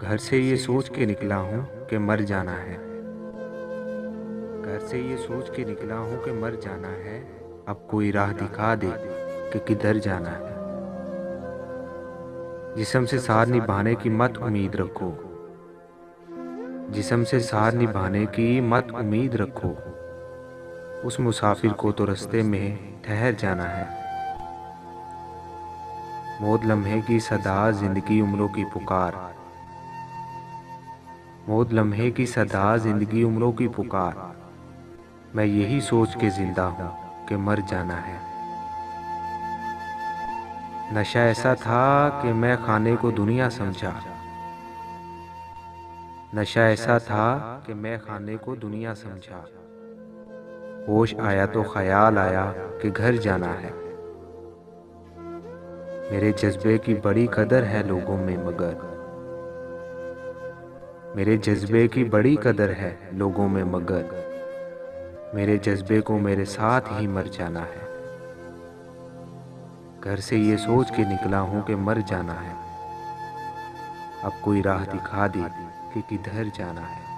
घर से ये सोच के निकला हूँ कि मर जाना है। घर से ये सोच के निकला हूँ कि मर जाना है। अब कोई राह दिखा दे कि किधर जाना है। जिस्म से साथ निभाने की मत उम्मीद रखो। जिस्म से साथ निभाने की मत उम्मीद रखो। उस मुसाफिर को तो रास्ते में ठहर जाना है। मौत लम्हे की सदा, जिंदगी उम्रों की पुकार। मौत लम्हे की सदा, जिंदगी उम्रों की पुकार। मैं यही सोच के जिंदा हूँ कि मर जाना है। नशा ऐसा था कि मैं खाने को दुनिया समझा। नशा ऐसा था कि मैं खाने को दुनिया समझा। होश आया तो ख्याल आया कि घर जाना है। मेरे जज्बे की बड़ी कदर है लोगों में मगर। मेरे जज्बे की बड़ी कदर है लोगों में मगर। मेरे जज्बे को मेरे साथ ही मर जाना है। घर से ये सोच के निकला हूँ कि मर जाना है। अब कोई राह दिखा दे कि किधर जाना है।